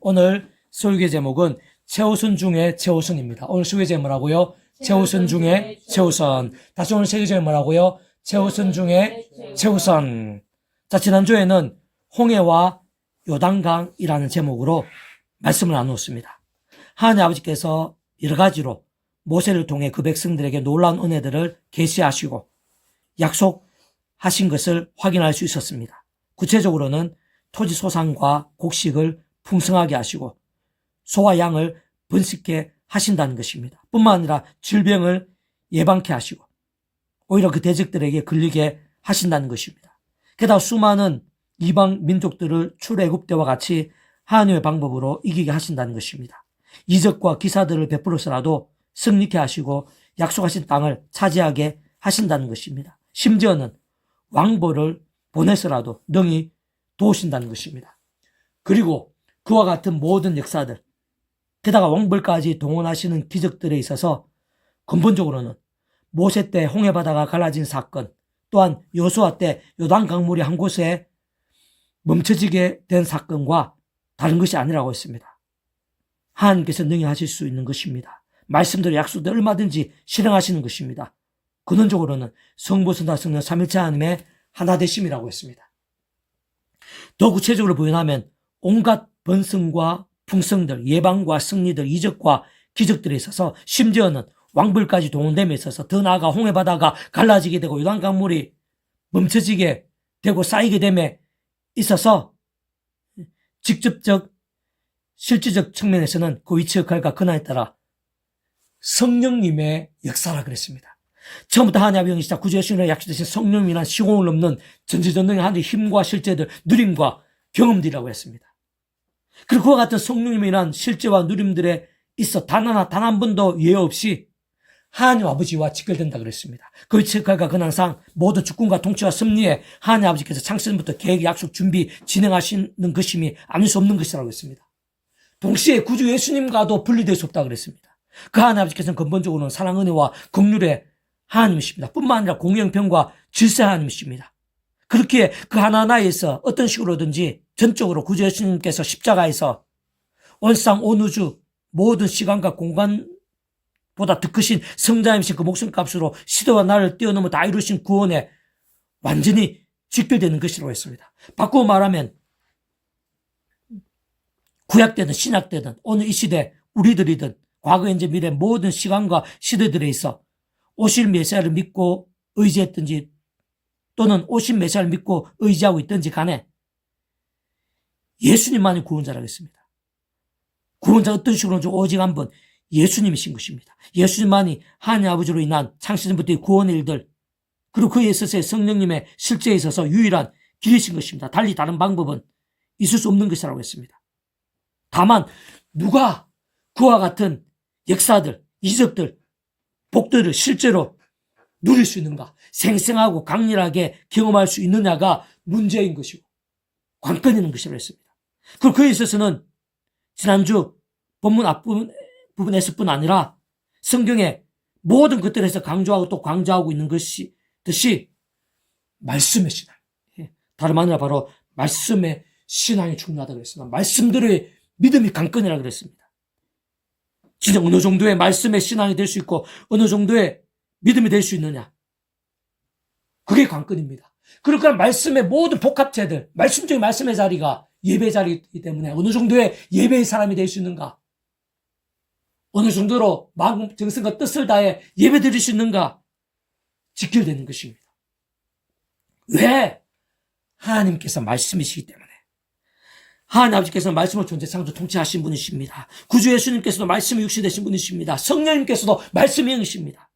오늘 설교 제목은 최우선 중에 최우선입니다. 오늘 설교 제목 뭐라고요? 최우선 중에 최우선. 다시 오늘 설교 제목 뭐라고요? 최우선 중에 최우선. 자, 지난주에는 홍해와 요단강이라는 제목으로 말씀을 나누었습니다. 하나님 아버지께서 여러 가지로 모세를 통해 그 백성들에게 놀라운 은혜들을 계시하시고 약속하신 것을 확인할 수 있었습니다. 구체적으로는 토지 소산과 곡식을 풍성하게 하시고 소와 양을 번식케 하신다는 것입니다. 뿐만 아니라 질병을 예방케 하시고 오히려 그 대적들에게 걸리게 하신다는 것입니다. 게다가 수많은 이방 민족들을 출애굽 때와 같이 하나님의 방법으로 이기게 하신다는 것입니다. 이적과 기사들을 베풀어서라도 승리케 하시고 약속하신 땅을 차지하게 하신다는 것입니다. 심지어는 왕보를 보내서라도 능히 도우신다는 것입니다. 그리고 그와 같은 모든 역사들, 게다가 왕벌까지 동원하시는 기적들에 있어서 근본적으로는 모세 때 홍해바다가 갈라진 사건, 또한 여호수아 때 요단 강물이 한 곳에 멈춰지게 된 사건과 다른 것이 아니라고 했습니다. 하나님께서 능히 하실 수 있는 것입니다. 말씀대로 약속대로 얼마든지 실행하시는 것입니다. 근원적으로는 성부, 성자, 성령 삼일체 하나님의 하나되심이라고 했습니다. 더 구체적으로 부연하면 온갖 번성과 풍성들, 예방과 승리들, 이적과 기적들에 있어서 심지어는 왕불까지 동원됨에 있어서 더 나아가 홍해바다가 갈라지게 되고 요단강물이 멈춰지게 되고 쌓이게 됨에 있어서 직접적, 실질적 측면에서는 그 위치 역할과 근한에 따라 성령님의 역사라 그랬습니다. 처음부터 하나님의 영이시자 구주의 신으로 약속되신 성령이란 시공을 넘는 전지전능의 하나님의 힘과 실제들, 누림과 경험들이라고 했습니다. 그리고 그와 같은 성령님이란 실제와 누림들에 있어 단 한 번도 예외 없이 하나님 아버지와 직결된다 그랬습니다. 그 위치 역할과 근한상 모든 주권과 통치와 섭리에 하나님 아버지께서 창세전부터 계획, 약속, 준비, 진행하시는 것임이 아닐 수 없는 것이라고 했습니다. 동시에 구주 예수님과도 분리될 수 없다고 그랬습니다. 그 하나님 아버지께서는 근본적으로는 사랑, 은혜와 긍휼의 하나님이십니다. 뿐만 아니라 공의형평과 질서 하나님이십니다. 그렇기에 그 하나하나에서 어떤 식으로든지 전적으로 구주 예수님께서 십자가에서 온 세상, 온 우주, 모든 시간과 공간보다 더 크신 성자이신 그 목숨값으로 시대와 나를 뛰어넘어 다 이루신 구원에 완전히 직결되는 것이라고 했습니다. 바꾸어 말하면 구약되든 신약되든 오늘 이 시대 우리들이든 과거, 현재, 미래 모든 시간과 시대들에 있어 오실 메시아를 믿고 의지했든지 또는 오신 메시아를 믿고 의지하고 있든지 간에 예수님만이 구원자라고 했습니다. 구원자 어떤 식으로는 오직 한 분 예수님이신 것입니다. 예수님만이 하나님 아버지로 인한 창세전부터의 구원의 일들 그리고 그에 있어서의 성령님의 실제에 있어서 유일한 길이신 것입니다. 달리 다른 방법은 있을 수 없는 것이라고 했습니다. 다만 누가 그와 같은 역사들, 이적들, 복들을 실제로 누릴 수 있는가, 생생하고 강렬하게 경험할 수 있느냐가 문제인 것이고 관건인 것이라고 했습니다. 그리고 그에 있어서는 지난주 본문 앞부분에서뿐 아니라 성경의 모든 것들에서 강조하고 또 강조하고 있는 것이 듯이 말씀의 신앙, 다름 아니라 바로 말씀의 신앙이 중요하다고 그랬습니다. 말씀들의 믿음이 관건이라고 그랬습니다. 진짜 어느 정도의 말씀의 신앙이 될 수 있고 어느 정도의 믿음이 될 수 있느냐. 그게 관건입니다. 그러니까 말씀의 모든 복합체들, 말씀적인 말씀의 자리가 예배 자리이기 때문에 어느 정도의 예배의 사람이 될 수 있는가. 어느 정도로 마음, 정성과 뜻을 다해 예배 드릴 수 있는가. 직결되는 것입니다. 왜? 하나님께서 말씀이시기 때문에. 하나님 아버지께서는 말씀을 존재 창조 통치하신 분이십니다. 구주 예수님께서도 말씀이 육신 되신 분이십니다. 성령님께서도 말씀이 영이십니다.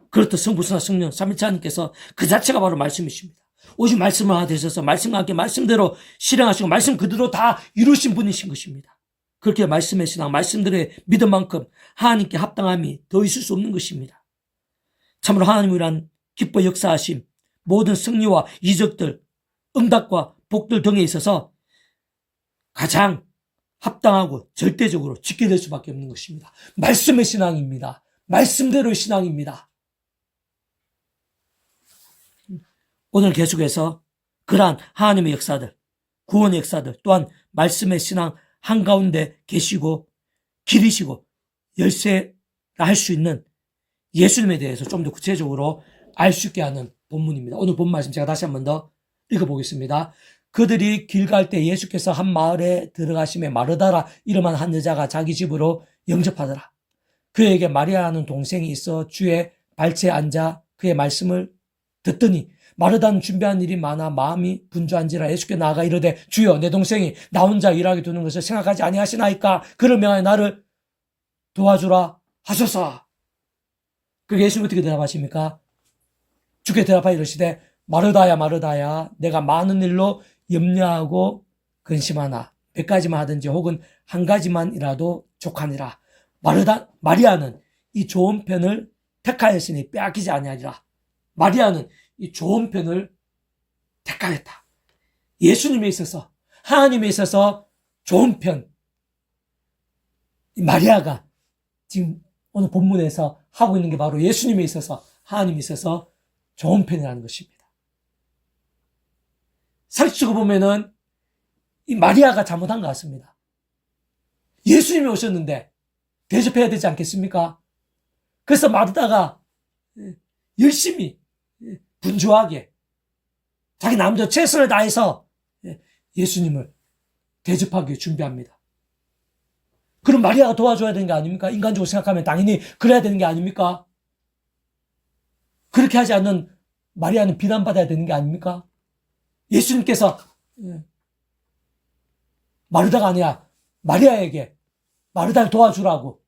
그렇듯 성부, 성자, 성령, 삼위일체 하나님께서 그 자체가 바로 말씀이십니다. 오직 말씀을 하나 되셔서 말씀과 함께 말씀대로 실행하시고 말씀 그대로 다 이루신 분이신 것입니다. 그렇게 말씀의 신앙, 말씀들의 믿음만큼 하나님께 합당함이 더 있을 수 없는 것입니다. 참으로 하나님이란 기뻐 역사하심, 모든 승리와 이적들, 응답과 복들 등에 있어서 가장 합당하고 절대적으로 지켜질 수밖에 없는 것입니다. 말씀의 신앙입니다. 말씀대로의 신앙입니다. 오늘 계속해서 그러한 하나님의 역사들, 구원의 역사들, 또한 말씀의 신앙 한가운데 계시고 길이시고 열쇠라 할 수 있는 예수님에 대해서 좀 더 구체적으로 알 수 있게 하는 본문입니다. 오늘 본 말씀 제가 다시 한 번 더 읽어보겠습니다. 그들이 길 갈 때 예수께서 한 마을에 들어가심에 마르다라 이름한 한 여자가 자기 집으로 영접하더라. 그에게 마리아라는 동생이 있어 주의 발치에 앉아 그의 말씀을 듣더니 마르다는 준비한 일이 많아 마음이 분주한지라 예수께 나아가 이르되 주여 내 동생이 나 혼자 일하게 두는 것을 생각하지 아니하시나이까 그를 명하여 나를 도와주라 하소서. 그러니까 예수님 어떻게 대답하십니까? 주께 대답하여 이르시되 마르다야 마르다야 내가 많은 일로 염려하고 근심하나 몇 가지만 하든지 혹은 한 가지만이라도 족하니라. 마리아는 이 좋은 편을 택하였으니 빼앗기지 아니하리라. 마리아는 이 좋은 편을 택하였다. 예수님에 있어서 하나님에 있어서 좋은 편. 마리아가 지금 오늘 본문에서 하고 있는 게 바로 예수님에 있어서 하나님에 있어서 좋은 편이라는 것입니다. 사실적으로 보면은 이 마리아가 잘못한 것 같습니다. 예수님이 오셨는데 대접해야 되지 않겠습니까? 그래서 마르다가 열심히 분주하게 자기 남자 최선을 다해서 예수님을 대접하기 위해 준비합니다. 그럼 마리아가 도와줘야 되는 게 아닙니까? 인간적으로 생각하면 당연히 그래야 되는 게 아닙니까? 그렇게 하지 않는 마리아는 비난받아야 되는 게 아닙니까? 예수님께서 마르다가 아니라 마리아에게 마르다를 도와주라고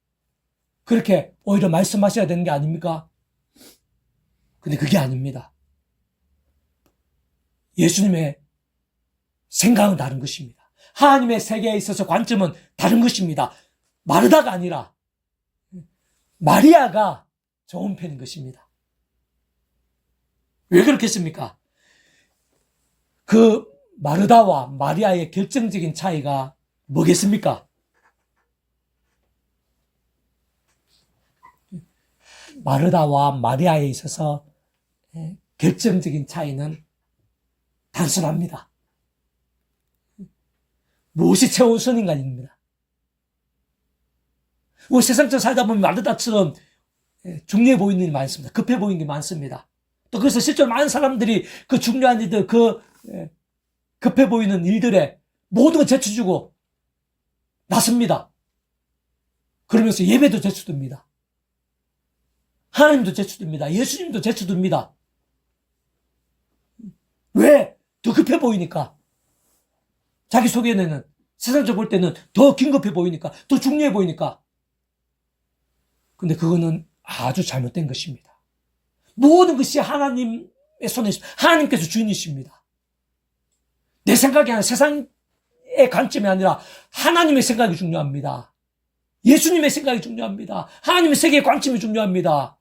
그렇게 오히려 말씀하셔야 되는 게 아닙니까? 근데 그게 아닙니다. 예수님의 생각은 다른 것입니다. 하나님의 세계에 있어서 관점은 다른 것입니다. 마르다가 아니라 마리아가 좋은 편인 것입니다. 왜 그렇겠습니까? 그 마르다와 마리아의 결정적인 차이가 뭐겠습니까? 마르다와 마리아에 있어서 결정적인 차이는 단순합니다. 무엇이 최우선인가입니다. 우리 세상처럼 살다 보면 마르다처럼 중요해 보이는 일이 많습니다. 급해 보이는 게 많습니다. 또 그래서 실제로 많은 사람들이 그 중요한 일들, 급해 보이는 일들에 모든 걸 제쳐주고 나섭니다. 그러면서 예배도 제쳐둡니다. 하나님도 제쳐둡니다. 예수님도 제쳐둡니다. 왜? 더 급해 보이니까. 자기 속에는 세상적으로 볼 때는 더 긴급해 보이니까, 더 중요해 보이니까. 근데 그거는 아주 잘못된 것입니다. 모든 것이 하나님의 손에 있습니다. 하나님께서 주인이십니다. 내 생각이 아니라 세상의 관점이 아니라 하나님의 생각이 중요합니다. 예수님의 생각이 중요합니다. 하나님의 세계의 관점이 중요합니다.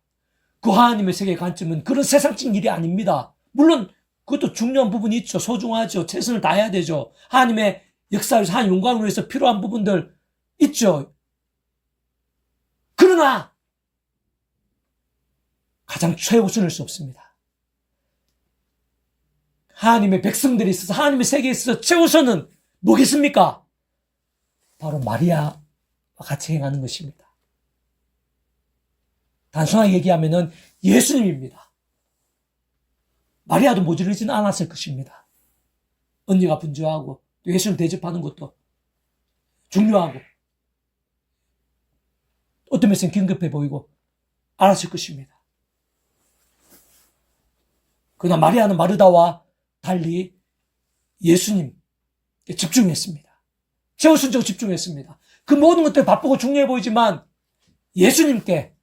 그 하나님의 세계의 관점은 그런 세상적인 일이 아닙니다. 물론 그것도 중요한 부분이 있죠. 소중하죠. 최선을 다해야 되죠. 하나님의 역사에서 하나님 영광을 위해서 필요한 부분들 있죠. 그러나 가장 최우선일 수 없습니다. 하나님의 백성들이 있어서 하나님의 세계에 있어서 최우선은 뭐겠습니까? 바로 마리아와 같이 행하는 것입니다. 단순하게 얘기하면은 예수님입니다. 마리아도 모자르지는 않았을 것입니다. 언니가 분주하고 또 예수님 대접하는 것도 중요하고 어떤 면에서는 긴급해 보이고 알았을 것입니다. 그러나 마리아는 마르다와 달리 예수님께 집중했습니다. 최우선적으로 집중했습니다. 그 모든 것들 바쁘고 중요해 보이지만 예수님께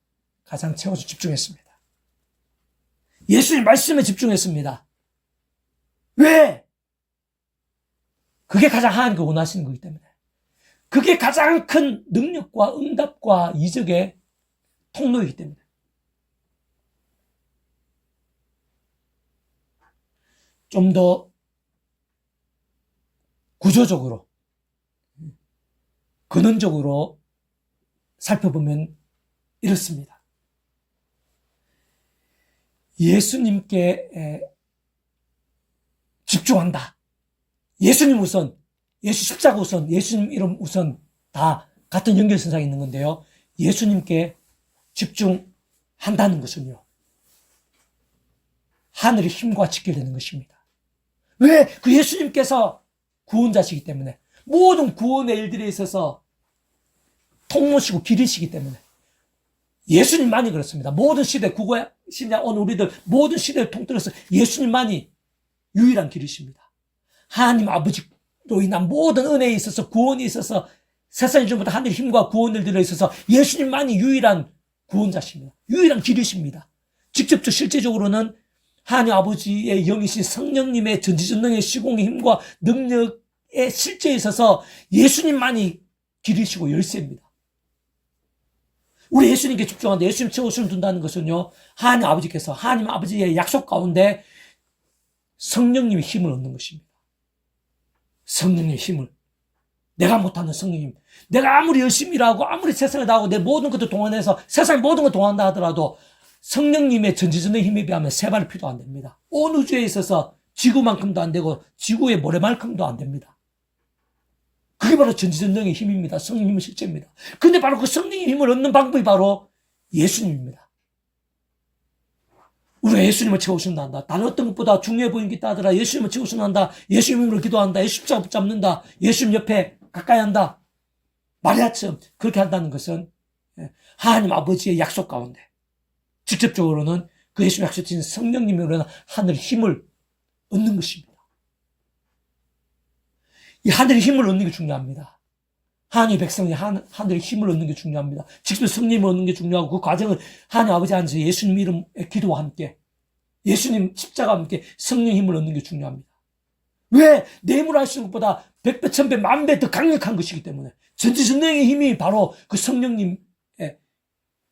가장 최우선 집중했습니다. 예수님 말씀에 집중했습니다. 왜? 그게 가장 하나님께 원하시는 거기 때문에. 그게 가장 큰 능력과 응답과 이적의 통로이기 때문에. 좀 더 구조적으로, 근원적으로 살펴보면 이렇습니다. 예수님께 집중한다. 예수님 우선 예수 십자가 우선, 예수님 이름 우선 다 같은 연결선상에 있는 건데요. 예수님께 집중한다는 것은요, 하늘의 힘과 직결되는 것입니다. 왜? 그 예수님께서 구원자시기 때문에, 모든 구원의 일들에 있어서 통로시고 길이시기 때문에, 예수님만이 그렇습니다. 모든 시대, 국어 신약 오늘 우리들 모든 시대를 통틀어서 예수님만이 유일한 길이십니다. 하나님 아버지로 인한 모든 은혜에 있어서, 구원이 있어서, 세상의 전부터 하늘의 힘과 구원을 들어 있어서 예수님만이 유일한 구원자십니다. 유일한 길이십니다. 직접적 실제적으로는 하나님 아버지의 영이신 성령님의 전지전능의 시공의 힘과 능력의 실제에 있어서 예수님만이 길이시고 열쇠입니다. 우리 예수님께 집중한다, 예수님 최우선을 둔다는 것은요, 하나님 아버지께서 하나님 아버지의 약속 가운데 성령님의 힘을 얻는 것입니다. 성령님의 힘을. 내가 못하는 성령님. 내가 아무리 열심히 일하고 아무리 세상을 다하고 내 모든 것도 동원해서 세상의 모든 걸 동원한다 하더라도 성령님의 전지전능의 힘에 비하면 세 발의 피도 안 됩니다. 온 우주에 있어서 지구만큼도 안 되고 지구의 모래만큼도 안 됩니다. 그게 바로 전지전능의 힘입니다. 성령님의 실제입니다. 근데 바로 그 성령의 힘을 얻는 방법이 바로 예수님입니다. 우리가 예수님을 채우셔야 한다. 다른 어떤 것보다 중요해 보이는 게 있다 하더라. 예수님을 채우셔야 한다. 예수님으로 기도한다. 예수 십자가 붙잡는다. 예수님 옆에 가까이 한다. 마리아처럼 그렇게 한다는 것은 하나님 아버지의 약속 가운데 직접적으로는 그 예수님 약속하신 성령님으로 하늘의 힘을 얻는 것입니다. 이 하늘의 힘을 얻는 게 중요합니다. 하나님의 백성이 하늘의 힘을 얻는 게 중요합니다. 직접 성령님을 얻는 게 중요하고 그 과정을 하나님 아버지 안에서 예수님 이름의 기도와 함께 예수님 십자가와 함께 성령의 힘을 얻는 게 중요합니다. 왜? 내 힘으로 할 수 있는 것보다 100배, 1000배, 10,000배 더 강력한 것이기 때문에 전지전능의 힘이 바로 그 성령님의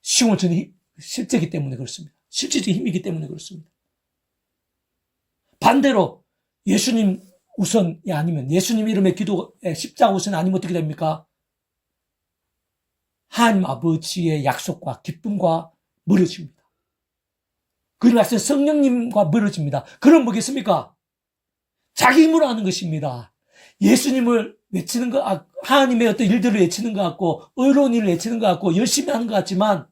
시공을 전의 실제이기 때문에 그렇습니다. 실제적인 힘이기 때문에 그렇습니다. 반대로 예수님 우선이 아니면 예수님 이름의 기도에 십자가 우선이 아니면 어떻게 됩니까? 하나님 아버지의 약속과 기쁨과 멀어집니다. 그리고 나서 성령님과 멀어집니다. 그럼 뭐겠습니까? 자기 힘으로 하는 것입니다. 예수님을 외치는 것, 하나님의 어떤 일들을 외치는 것 같고, 의로운 일을 외치는 것 같고, 열심히 하는 것 같지만,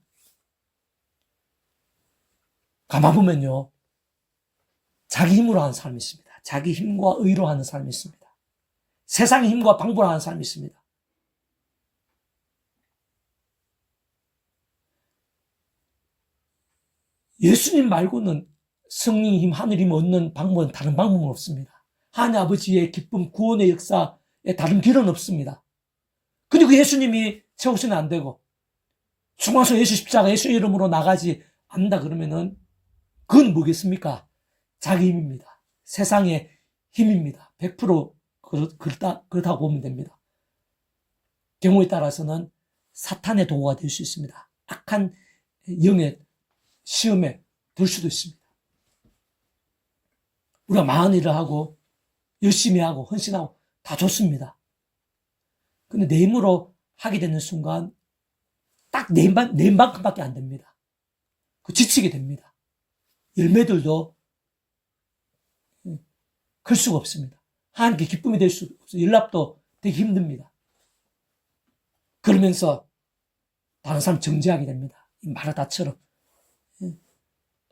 가만 보면요, 자기 힘으로 하는 삶이 있습니다. 자기 힘과 의로 하는 삶이 있습니다. 세상의 힘과 방법으로 하는 삶이 있습니다. 예수님 말고는 성령의 힘, 하늘의 힘을 얻는 방법은 다른 방법은 없습니다. 하나님 아버지의 기쁨, 구원의 역사에 다른 길은 없습니다. 근데 그 예수님이 채우시면 안 되고 중앙에서 예수 십자가, 예수 이름으로 나가지 않는다 그러면은 그건 뭐겠습니까? 자기 힘입니다. 세상의 힘입니다. 100% 그렇다고 보면 됩니다. 경우에 따라서는 사탄의 도구가 될 수 있습니다. 악한 영의 시험에 들 수도 있습니다. 우리가 많은 일을 하고 열심히 하고 헌신하고 다 좋습니다. 근데 내 힘으로 하게 되는 순간 딱 내 힘만큼밖에 안 됩니다. 지치게 됩니다. 열매들도 클 수가 없습니다. 하나님께 기쁨이 될 수 없어요. 연락도 되게 힘듭니다. 그러면서 다른 사람 정죄하게 됩니다. 이 마르다처럼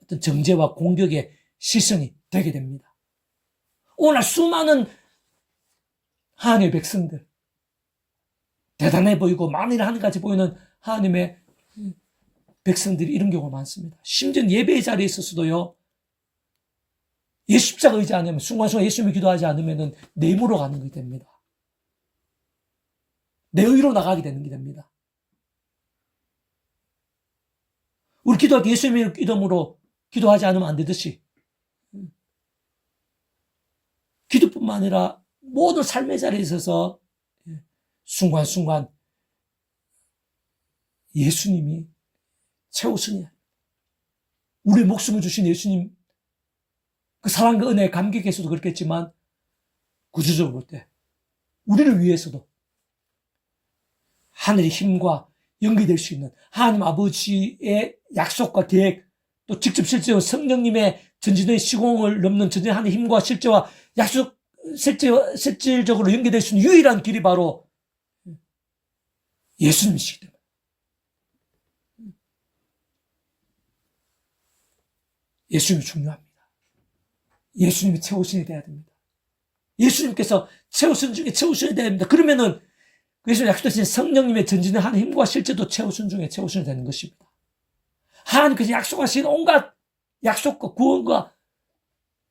어떤 정죄와 공격의 시선이 되게 됩니다. 오늘 수많은 하나님의 백성들, 대단해 보이고 많은 일을 하는 것 같이 보이는 하나님의 백성들이 이런 경우가 많습니다. 심지어 예배의 자리에 있어서도요, 예수 십자가 의지 않으면, 순간순간 예수님을 기도하지 않으면 내 힘으로 가는 게 됩니다. 내 의로 나가게 되는 게 됩니다. 우리 기도할 때 예수님의 이름으로 기도하지 않으면 안 되듯이 기도뿐만 아니라 모든 삶의 자리에 있어서 순간순간 예수님이 최우선이야. 우리의 목숨을 주신 예수님, 그 사랑과 은혜에 감격해서도 그렇겠지만 구조적으로 볼 때 우리를 위해서도 하늘의 힘과 연결될 수 있는 하나님 아버지의 약속과 계획, 또 직접 실제로 성령님의 전지전의 시공을 넘는 전지전의 하나님의 힘과 실제와 약속 실질적으로 연결될 수 있는 유일한 길이 바로 예수님이시기 때문에. 예수님이 중요합니다. 예수님이 최우선이 되어야 됩니다. 예수님께서 최우선 중에 최우선이 되어야 됩니다. 그러면은 예수님 약속하신 성령님의 전진하는 힘과 실제도 최우선 중에 최우선이 되는 것입니다. 하나님께서 약속하신 온갖 약속과 구원과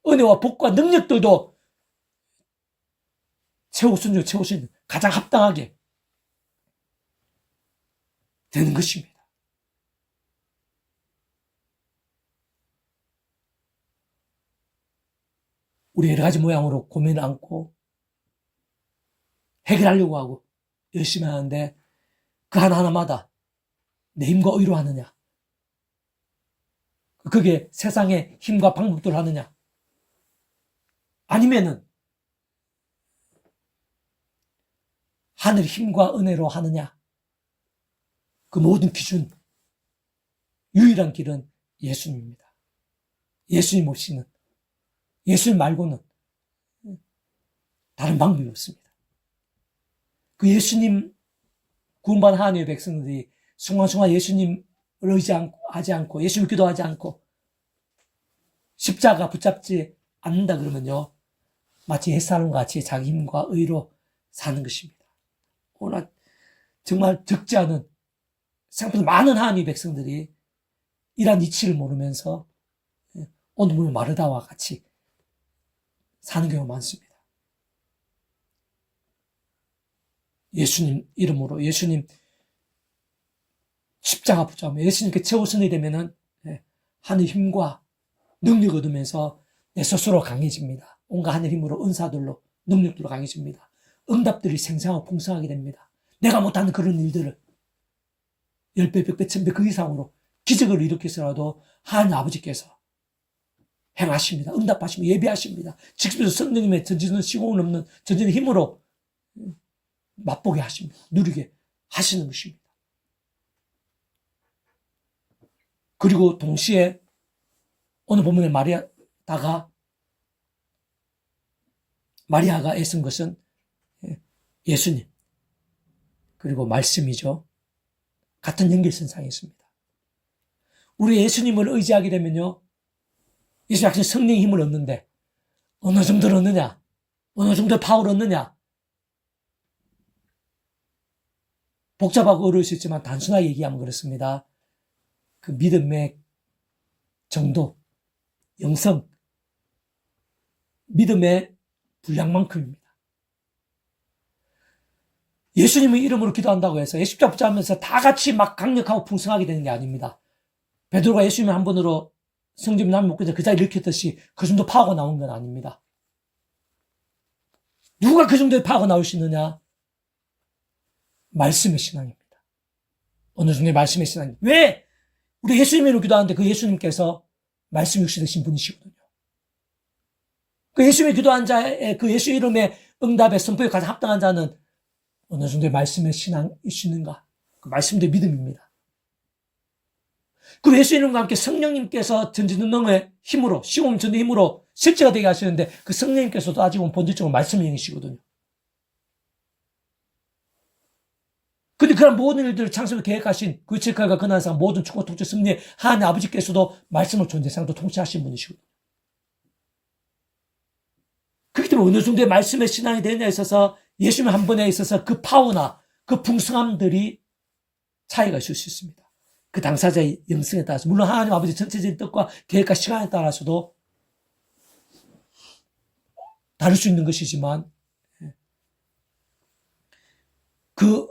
은혜와 복과 능력들도 최우선 중에 최우선, 가장 합당하게 되는 것입니다. 우리 여러 가지 모양으로 고민을 안고 해결하려고 하고 열심히 하는데 그 하나하나마다 내 힘과 의로 하느냐? 그게 세상의 힘과 방법대로 하느냐? 아니면은 하늘의 힘과 은혜로 하느냐? 그 모든 기준, 유일한 길은 예수님입니다. 예수님 없이는, 예수님 말고는 다른 방법이 없습니다. 그 예수님 구원받은 하나님의 백성들이 순간순간 예수님을 의지하지 않고 예수님을 기도하지 않고 십자가 붙잡지 않는다 그러면요, 마치 옛사람과 같이 자기 힘과 의로 사는 것입니다. 오늘 정말 적지 않은, 생각보다 많은 하나님의 백성들이 이러한 이치를 모르면서 오늘 보면 마르다와 같이 사는 경우가 많습니다. 예수님 이름으로, 예수님 십자가 붙잡으면, 예수님께 최우선이 되면은 하늘 힘과 능력을 얻으면서 내 스스로 강해집니다. 온갖 하늘 힘으로, 은사들로, 능력들로 강해집니다. 응답들이 생생하고 풍성하게 됩니다. 내가 못하는 그런 일들을 10배, 100배, 1000배 그 이상으로 기적을 일으켜서라도 하나님 아버지께서 행하십니다. 응답하십니다. 예배하십니다. 직접 성령님의 전지는 시공은 없는 전지의 힘으로 맛보게 하십니다. 누리게 하시는 것입니다. 그리고 동시에 오늘 본문의 마리아가 애쓴 것은 예수님 그리고 말씀이죠. 같은 연결선상에 있습니다. 우리 예수님을 의지하게 되면요, 예수 약속 성령의 힘을 얻는데 어느 정도를 얻느냐, 어느 정도의 파워를 얻느냐, 복잡하고 어려울 수 있지만 단순하게 얘기하면 그렇습니다. 그 믿음의 정도, 영성, 믿음의 분량만큼입니다. 예수님의 이름으로 기도한다고 해서 십자가 붙잡으면서 다 같이 막 강력하고 풍성하게 되는 게 아닙니다. 베드로가 예수님 한 번으로 성전 나무 먹고 그 자리 일으켰듯이 그 정도 파워가 나온 건 아닙니다. 누가 그 정도의 파워가 나올 수 있느냐? 말씀의 신앙입니다. 어느 정도의 말씀의 신앙입니다. 왜? 우리 예수님으로 기도하는데 그 예수님께서 말씀 육신 되신 분이시거든요. 그 예수님이 기도한 자의 그 예수 이름의 응답의 선포에 가장 합당한 자는 어느 정도의 말씀의 신앙이 있는가? 그 말씀의 믿음입니다. 그 예수 이름과 함께 성령님께서 전지능력의 힘으로, 시공 전의 힘으로 실제가 되게 하시는데 그 성령님께서도 아직은 본질적으로 말씀의 영이시거든요. 근데 그런 모든 일들을 창세로 계획하신 그 직할과 근한상 모든 축복 통치 승리의 하나님 아버지께서도 말씀을 존재상도 통치하신 분이시거든요. 그렇기 때문에 어느 정도의 말씀의 신앙이 되느냐에 있어서 예수님 한 번에 있어서 그 파워나 그 풍성함들이 차이가 있을 수 있습니다. 그 당사자의 영성에 따라서, 물론 하나님 아버지 전체적인 뜻과 계획과 시간에 따라서도 다를 수 있는 것이지만 그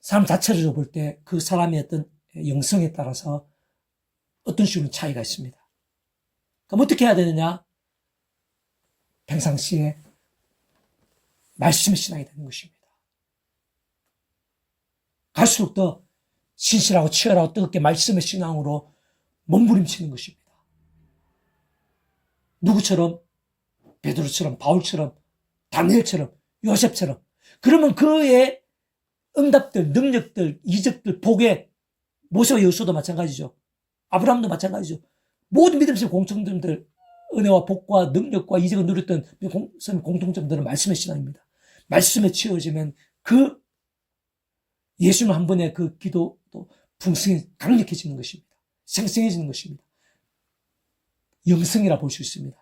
사람 자체를 볼 때 그 사람의 어떤 영성에 따라서 어떤 식으로 차이가 있습니다. 그럼 어떻게 해야 되느냐? 평상시에 말씀의 신앙이 되는 것입니다. 갈수록 더 신실하고 치열하고 뜨겁게 말씀의 신앙으로 몸부림치는 것입니다. 누구처럼? 베드로처럼, 바울처럼, 다니엘처럼, 요셉처럼. 그러면 그의 응답들, 능력들, 이적들, 복의 모세와 여호수아도 마찬가지죠. 아브라함도 마찬가지죠. 모든 믿음의 공통점들 은혜와 복과 능력과 이적을 누렸던 공통점들은 말씀의 신앙입니다. 말씀에 채워지면 그 예수님 한 번의 그 기도도 강력해지는 것입니다. 생생해지는 것입니다. 영성이라 볼 수 있습니다.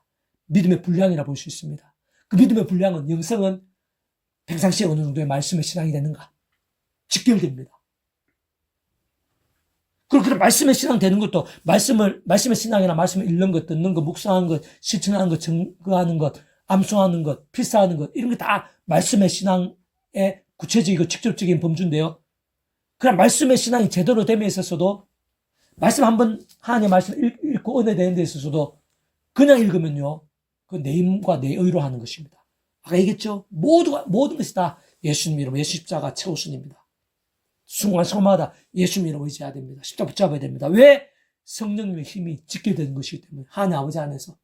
믿음의 분량이라 볼 수 있습니다. 그 믿음의 분량은, 영성은 평상시에 어느 정도의 말씀의 신앙이 되는가 직결됩니다. 그리고 그 말씀의 신앙 되는 것도 말씀의 신앙이나 말씀을 읽는 것, 듣는 것, 묵상하는 것, 실천하는 것, 증거하는 것, 암송하는 것, 필사하는 것, 이런 게 다 말씀의 신앙의 구체적이고 직접적인 범주인데요. 그냥 말씀의 신앙이 제대로 됨에 있어서도, 말씀 한번 하나님의 말씀 읽고 은혜되는 데 있어서도 그냥 읽으면요, 그 내 힘과 내 의로 하는 것입니다. 아까 얘기했죠? 모든 것이 다 예수님 이름, 예수 십자가 최우선입니다. 순간순간마다 예수님 이름 의지해야 됩니다. 십자가 붙잡아야 됩니다. 왜? 성령님의 힘이 짓게 되는 것이기 때문에. 하나님 아버지 안에서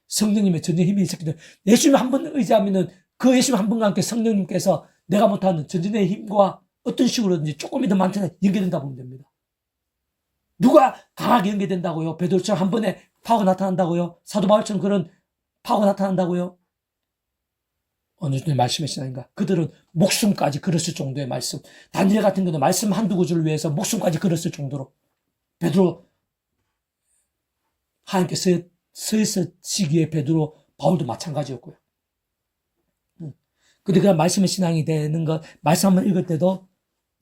성령님의 전쟁 힘이 있었기 때문에, 예수님 한 번 의지하면은 그 예수님 한 번과 함께 성령님께서 내가 못하는 전쟁의 힘과 어떤 식으로든지 조금이든 많든 연계된다 보면 됩니다. 누가 강하게 연계된다고요? 베드로처럼 한 번에 파워가 나타난다고요? 사도 바울처럼 그런 파워가 나타난다고요? 어느 정도의 말씀의 신앙인가? 그들은 목숨까지 걸었을 정도의 말씀. 다니엘 같은 경우는 말씀 한두 구절을 위해서 목숨까지 걸었을 정도로. 베드로, 하나님께 서 있으시기에 베드로, 바울도 마찬가지였고요. 근데 그 말씀의 신앙이 되는 것, 말씀 한번 읽을 때도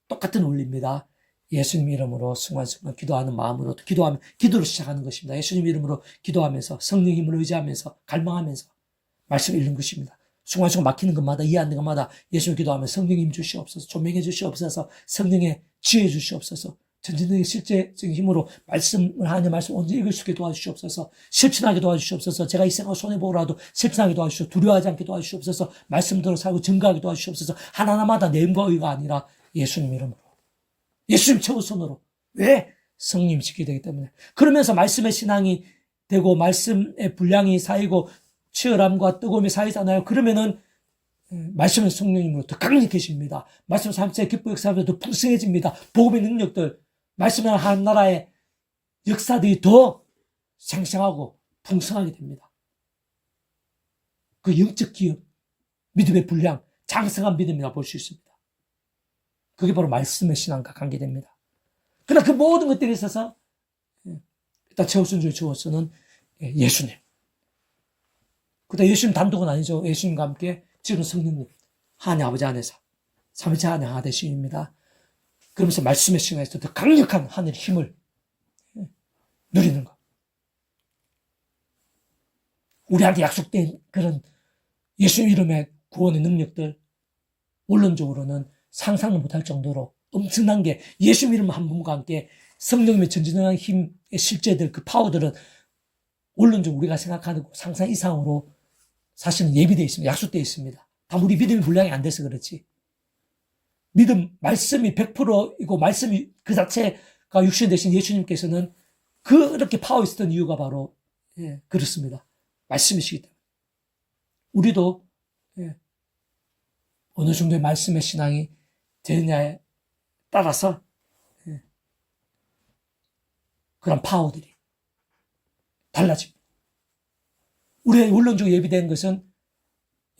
똑같은 원리입니다. 예수님 이름으로 순간순간 기도하는 마음으로 기도하면, 기도로 시작하는 것입니다. 예수님 이름으로 기도하면서 성령 힘을 의지하면서 갈망하면서 말씀 읽는 것입니다. 순간순간 막히는 것마다, 이해 안 되는 것마다 예수님 기도하면 성령 힘 주시옵소서, 조명해 주시옵소서, 성령의 지혜 주시옵소서, 전진능의 실제적인 힘으로 말씀을, 하나님의 말씀 언제 읽을 수 있게 도와주시옵소서, 실천하게 도와주시옵소서, 제가 이 생활 손해보더라도 실천하게 도와주시옵소서, 두려워하지 않게 도와주시옵소서, 말씀대로 살고 증거하게 도와주시옵소서, 하나하나마다 내 힘과 의가 아니라 예수님 이름으로, 예수님 최우선으로. 왜? 성령님 지키게 되기 때문에. 그러면서 말씀의 신앙이 되고 말씀의 분량이 쌓이고 치열함과 뜨거움이 쌓이잖아요. 그러면은 말씀의 성령님으로 더 강력해집니다. 말씀 삶의 기뻐 역사가 더 풍성해집니다. 복음의 능력들, 말씀을 하는 나라의 역사들이 더 생생하고 풍성하게 됩니다. 그 영적 기업, 믿음의 분량, 장성한 믿음이라 볼 수 있습니다. 그게 바로 말씀의 신앙과 관계됩니다. 그러나 그 모든 것들에 있어서 일단 최우선 중의 최우선은 예수님. 그다음 예수님 단독은 아니죠. 예수님과 함께 지금 성령님, 하나님 아버지 안에서 삼위일체 하나님 하나 되심입니다. 그러면서 말씀의 신앙에서 더 강력한 하늘의 힘을 누리는 것. 우리한테 약속된 그런 예수님 이름의 구원의 능력들, 원론적으로는 상상을 못할 정도로 엄청난 게, 예수님 이름 한 분과 함께 성령님의 전진한 힘의 실제들, 그 파워들은 원론적으로 우리가 생각하는 상상 이상으로 사실은 예비되어 있습니다. 약속되어 있습니다. 다 우리 믿음의 분량이 안 돼서 그렇지. 믿음, 말씀이 100%이고 말씀이 그 자체가 육신 되신 예수님께서는 그렇게 파워 있었던 이유가 바로 그렇습니다. 말씀이시기 때문에. 우리도 어느 정도의 말씀의 신앙이 되느냐에 따라서 그런 파워들이 달라집니다. 우리의 원론적으로 예비된 것은,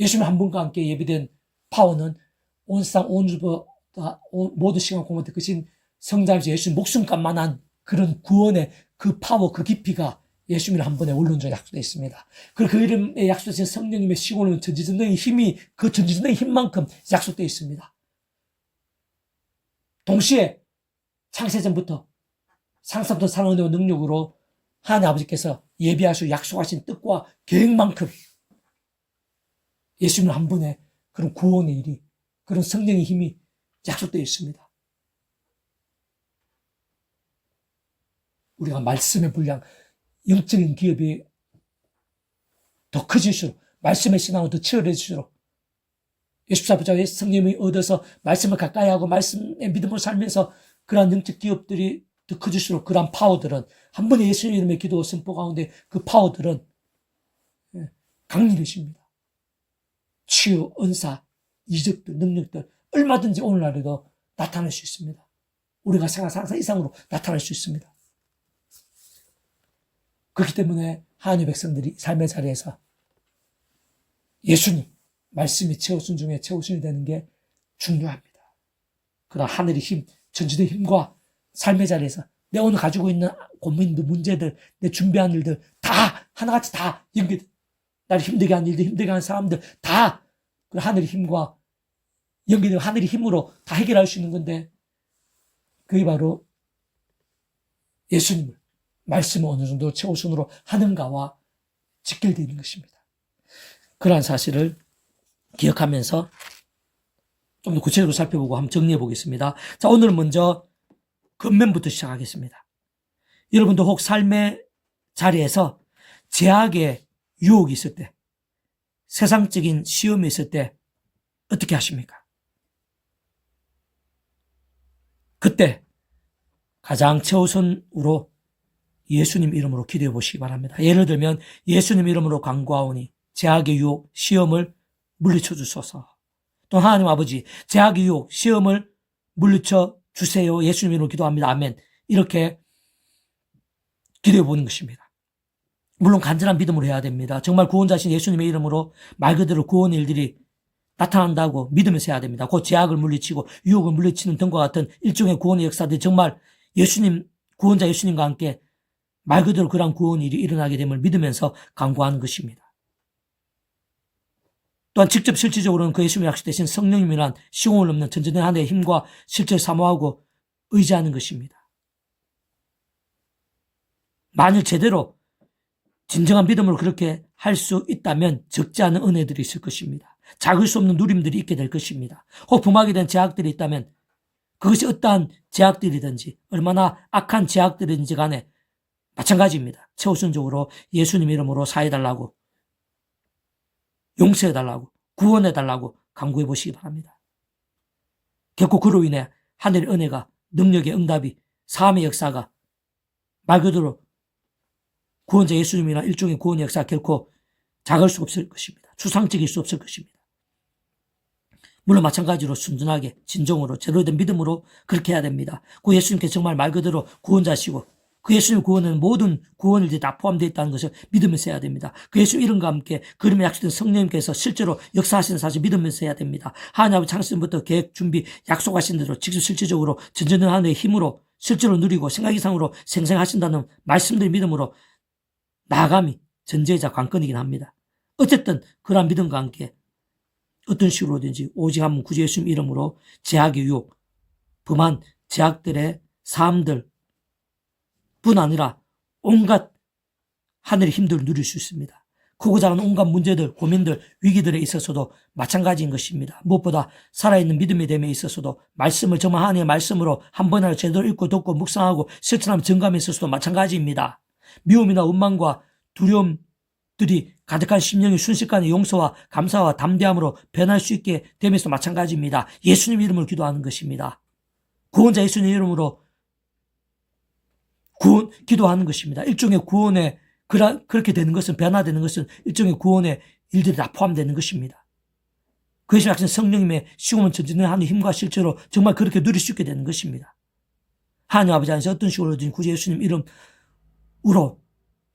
예수님 한 분과 함께 예비된 파워는 온 세상 온 주보다 모든 시간 공헌대 크신 성자이신 예수님 목숨값만한 그런 구원의 그 파워, 그 깊이가 예수님 한 번에 원론적으로 약속되어 있습니다. 그리고 그 이름에 약속되신 성령님의 시고는 전지전능의 힘이 그 전지전능의 힘만큼 약속되어 있습니다. 동시에 창세전부터 상상부터 사랑의 능력으로 하나님 아버지께서 예비하시고 약속하신 뜻과 계획만큼 예수님 한 분의 그런 구원의 일이, 그런 성령의 힘이 약속되어 있습니다. 우리가 말씀의 분량, 영적인 기업이 더 커질수록, 말씀의 신앙은 더 치열해질수록, 예수사부자의 성령이 얻어서 말씀을 가까이 하고 말씀의 믿음으로 살면서 그러한 영적 기업들이 더 커질수록 그러한 파워들은, 한 번에 예수님 이름의 기도 선포 가운데 그 파워들은 강렬해집니다. 치유, 은사, 이적들, 능력들 얼마든지 오늘날에도 나타날 수 있습니다. 우리가 생각한 상상 이상으로 나타날 수 있습니다. 그렇기 때문에 한유 백성들이 삶의 자리에서 예수님, 말씀이 최우선 중에 최우선이 되는 게 중요합니다. 그러나 하늘의 힘, 전지의 힘과 삶의 자리에서 내 오늘 가지고 있는 고민들, 문제들, 내 준비한 일들 다 하나같이 다 연결, 나를 힘들게 하는 일들, 힘들게 하는 사람들 다 그 하늘의 힘과 연결되고 하늘의 힘으로 다 해결할 수 있는 건데 그게 바로 예수님을 말씀을 어느 정도 최우선으로 하는가와 직결되어 있는 것입니다. 그러한 사실을 기억하면서 좀 더 구체적으로 살펴보고 한번 정리해 보겠습니다. 자, 오늘은 먼저 겉면부터 시작하겠습니다. 여러분도 혹 삶의 자리에서 제약의 유혹이 있을 때, 세상적인 시험이 있을 때 어떻게 하십니까? 그때 가장 최우선으로 예수님 이름으로 기도해 보시기 바랍니다. 예를 들면 예수님 이름으로 간구하오니 제약의 유혹, 시험을 물리쳐 주소서. 또 하나님 아버지, 제약의 유혹, 시험을 물리쳐 주세요. 예수님 이름으로 기도합니다. 아멘. 이렇게 기도해 보는 것입니다. 물론 간절한 믿음으로 해야 됩니다. 정말 구원자신 예수님의 이름으로 말 그대로 구원의 일들이 나타난다고 믿으면서 해야 됩니다. 곧 제약을 물리치고 유혹을 물리치는 등과 같은 일종의 구원의 역사들이 정말 예수님, 구원자 예수님과 함께 말 그대로 그러한 구원 일이 일어나게 됨을 믿으면서 간구하는 것입니다. 또한 직접 실질적으로는 그 예수님이 약속되신 성령님이란 시공을 넘는 전전된 하늘의 힘과 실제를 사모하고 의지하는 것입니다. 만일 제대로 진정한 믿음으로 그렇게 할 수 있다면 적지 않은 은혜들이 있을 것입니다. 작을 수 없는 누림들이 있게 될 것입니다. 혹 범하게 된 제약들이 있다면 그것이 어떠한 제약들이든지 얼마나 악한 제약들이든지 간에 마찬가지입니다. 최우선적으로 예수님 이름으로 사해달라고, 용서해달라고, 구원해달라고 간구해 보시기 바랍니다. 결코 그로 인해 하늘의 은혜가, 능력의 응답이, 사함의 역사가 말 그대로 구원자 예수님이나 일종의 구원의 역사가 결코 작을 수 없을 것입니다. 추상적일 수 없을 것입니다. 물론 마찬가지로 순전하게 진정으로 제대로 된 믿음으로 그렇게 해야 됩니다. 그 예수님께서 정말 말 그대로 구원자시고 그 예수님 구원은 모든 구원일들이 다 포함되어 있다는 것을 믿으면서 해야 됩니다. 그 예수 이름과 함께 그 이름에 약속된 성령님께서 실제로 역사하시는 사실 믿으면서 해야 됩니다. 하나님 아버지 창세전부터 계획, 준비, 약속하신 대로 직접 실질적으로 전전된 하늘의 힘으로 실제로 누리고 생각 이상으로 생생하신다는 말씀들의 믿음으로 나아감이 전제자 관건이긴 합니다. 어쨌든 그러한 믿음과 함께 어떤 식으로든지 오직 한 분 구주 예수님 이름으로 제약의 유혹, 범한 제약들의 삶들 뿐 아니라 온갖 하늘의 힘들을 누릴 수 있습니다. 크고 작은 온갖 문제들, 고민들, 위기들에 있어서도 마찬가지인 것입니다. 무엇보다 살아있는 믿음의 됨에 있어서도 말씀을 정말 하나님의 말씀으로 한 번이라도 제대로 읽고 듣고 묵상하고 실천하면 증감에 있어서도 마찬가지입니다. 미움이나 원망과 두려움들이 가득한 심령이 순식간에 용서와 감사와 담대함으로 변할 수 있게 되면서 마찬가지입니다. 예수님 이름으로 기도하는 것입니다. 구원자 예수님 이름으로 기도하는 것입니다. 일종의 구원에 그렇게 되는 것은, 변화되는 것은 일종의 구원의 일들이 다 포함되는 것입니다. 그것이 약간 성령님의 시공을 전진하는 힘과 실제로 정말 그렇게 누릴 수 있게 되는 것입니다. 하나님 아버지 안에서 어떤 식으로든 구주 예수님 이름으로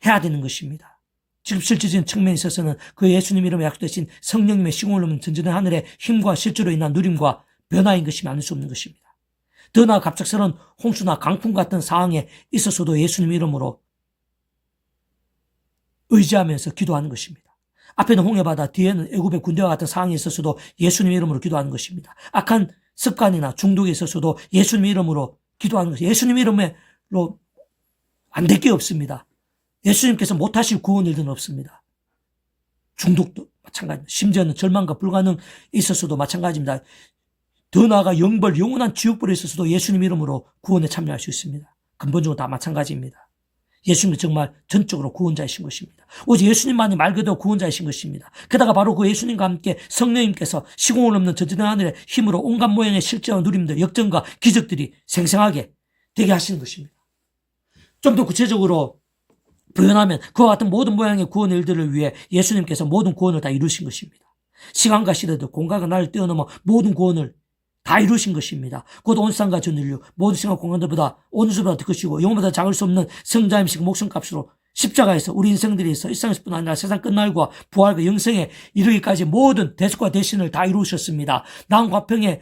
해야 되는 것입니다. 지금 실질적인 측면에 있어서는 그 예수님 이름에 약속되신 성령님의 시공을 넘는 전진한 하늘의 힘과 실제로 인한 누림과 변화인 것이 아닐 수 없는 것입니다. 더 나아 갑작스러운 홍수나 강풍 같은 상황에 있어서도 예수님 이름으로 의지하면서 기도하는 것입니다. 앞에는 홍해바다, 뒤에는 애굽의 군대와 같은 상황에 있어서도 예수님 이름으로 기도하는 것입니다. 악한 습관이나 중독에 있어서도 예수님 이름으로 기도하는 것입니다. 예수님 이름으로 안 될 게 없습니다. 예수님께서 못하실 구원 일들은 없습니다. 중독도 마찬가지입니다. 심지어는 절망과 불가능에 있어서도 마찬가지입니다. 더 나아가 영벌, 영원한 지옥벌에 있어서도 예수님 이름으로 구원에 참여할 수 있습니다. 근본적으로 다 마찬가지입니다. 예수님은 정말 전적으로 구원자이신 것입니다. 오직 예수님만이 말 그대로 구원자이신 것입니다. 게다가 바로 그 예수님과 함께 성령님께서 시공을 넘는 전지된 하늘의 힘으로 온갖 모양의 실제와 누림들, 역전과 기적들이 생생하게 되게 하시는 것입니다. 좀 더 구체적으로 표현하면 그와 같은 모든 모양의 구원 일들을 위해 예수님께서 모든 구원을 다 이루신 것입니다. 시간과 시대도 공간과 나를 뛰어넘어 모든 구원을 다 이루신 것입니다. 곧 온 세상과 전 인류 모든 시간 공간들보다 어느 수보다 더 크시고 영혼보다 작을 수 없는 성자임식 목숨값으로 십자가에서 우리 인생들에서 일상에서뿐 아니라 세상 끝날과 부활과 영생에 이르기까지 모든 대속과 대신을 다 이루셨습니다. 난과평의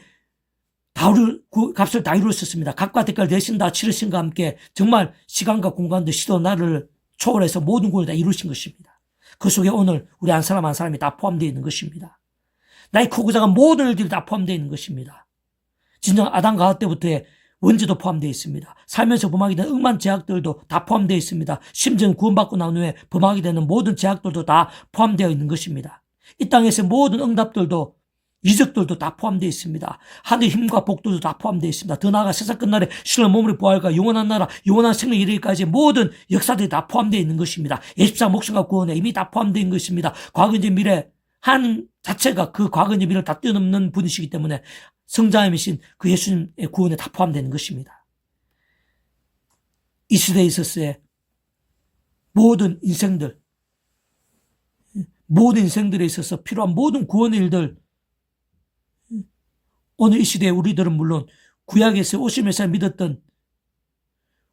값을 다 이루셨습니다. 값과 대가를 대신 다 치르신과 함께 정말 시간과 공간도 시도 나를 초월해서 모든 구원을 다 이루신 것입니다. 그 속에 오늘 우리 한 사람 한 사람이 다 포함되어 있는 것입니다. 나의 크고 작은 모든 일들이 다 포함되어 있는 것입니다. 진정 아담과 하와 때부터의 원죄도 포함되어 있습니다. 살면서 범하게 되는 억만 죄악들도 다 포함되어 있습니다. 심지어는 구원받고 난 후에 범하게 되는 모든 죄악들도 다 포함되어 있는 것입니다. 이 땅에서 모든 응답들도 이적들도 다 포함되어 있습니다. 하늘의 힘과 복들도 다 포함되어 있습니다. 더 나아가 세상 끝날에 신의 몸의 부활과 영원한 나라, 영원한 생명 이르기까지 모든 역사들이 다 포함되어 있는 것입니다. 예십상 목숨과 구원에 이미 다 포함되어 있는 것입니다. 과거, 현재, 미래 하나님 자체가 그 과거, 현재, 미래를 다 뛰어넘는 분이시기 때문에 성자이신 그 예수님의 구원에 다 포함되는 것입니다. 이 시대에 있어서의 모든 인생들에 있어서 필요한 모든 구원의 일들, 오늘 이 시대에 우리들은 물론 구약에서 오실 메시아를 믿었던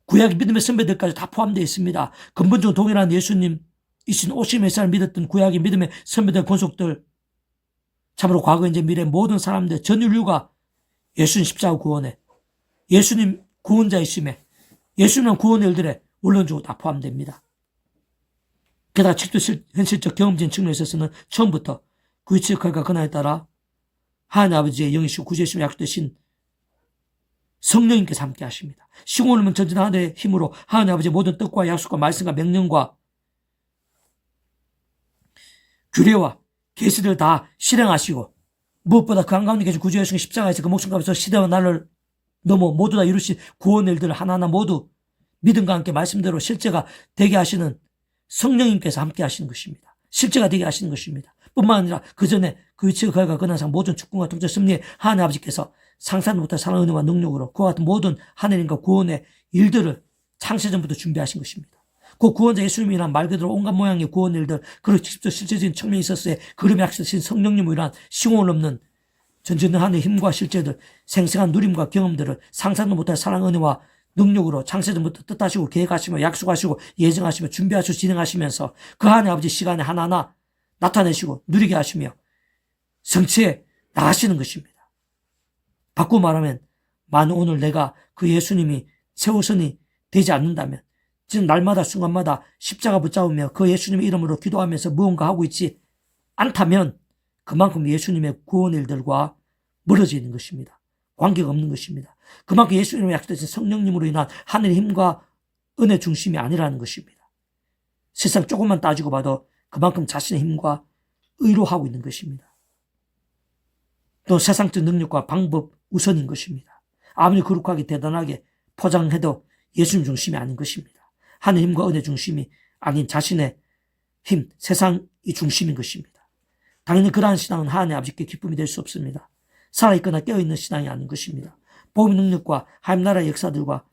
구약 믿음의 선배들까지 다 포함되어 있습니다. 근본적으로 동일한 예수님이신 오실 메시아를 믿었던 구약의 믿음의 선배들, 권속들, 참으로 과거, 현재, 미래 모든 사람들, 전 인류가 예수님 십자가 구원에, 예수님 구원자이심에, 예수님은 구원의 일들에 원론적으로 다 포함됩니다. 게다가 직접 현실적 경험적인 측면에 있어서는 처음부터 그 위치 역할과 권한에 따라 하나님 아버지의 영이시고 구주이시며 약속되신 성령님께서 함께 하십니다. 시공을 전진한 하늘의 힘으로 하나님 아버지의 모든 뜻과 약속과 말씀과 명령과 규례와 계시들을 다 실행하시고 무엇보다 그 한가운데 계신 구주 예수님 십자가에서 그 목숨 값에서 시대와 날을 넘어 모두 다 이루신 구원의 일들을 하나하나 모두 믿음과 함께 말씀대로 실제가 되게 하시는 성령님께서 함께 하시는 것입니다. 실제가 되게 하시는 것입니다. 뿐만 아니라 그 전에 그 위치의 거액과 근한상 모든 축복과 통제 섭리에 하나님 아버지께서 상상도 못할 사랑 은혜와 능력으로 그와 같은 모든 하나님과 구원의 일들을 창세전부터 준비하신 것입니다. 그 구원자 예수님이란 말 그대로 온갖 모양의 구원 일들, 그리고 직접 실제적인 측면이 있었을 때 그림에 약속하신 성령님으로 인한 시공을 넘는 전전하는 힘과 실제들, 생생한 누림과 경험들을 상상도 못할 사랑 은혜와 능력으로 창세전부터 뜻하시고 계획하시며 약속하시고 예정하시며 준비하시고 진행하시면서 그 하나님 아버지 시간에 하나하나 나타내시고 누리게 하시며 성취해 나가시는 것입니다. 바꾸고 말하면 만약 오늘 내가 그 예수님이 최우선이 되지 않는다면 지금 날마다 순간마다 십자가 붙잡으며 그 예수님의 이름으로 기도하면서 무언가 하고 있지 않다면 그만큼 예수님의 구원 일들과 멀어져 있는 것입니다. 관계가 없는 것입니다. 그만큼 예수님의 약속되신 성령님으로 인한 하늘의 힘과 은혜 중심이 아니라는 것입니다. 세상 조금만 따지고 봐도 그만큼 자신의 힘과 의로 하고 있는 것입니다. 또 세상적 능력과 방법 우선인 것입니다. 아무리 거룩하게 대단하게 포장해도 예수님 중심이 아닌 것입니다. 하늘 힘과 은혜 중심이 아닌 자신의 힘, 세상이 중심인 것입니다. 당연히 그러한 신앙은 하나님 아버지께 기쁨이 될 수 없습니다. 살아있거나 깨어있는 신앙이 아닌 것입니다. 복음의 능력과 하나님 나라의 역사들과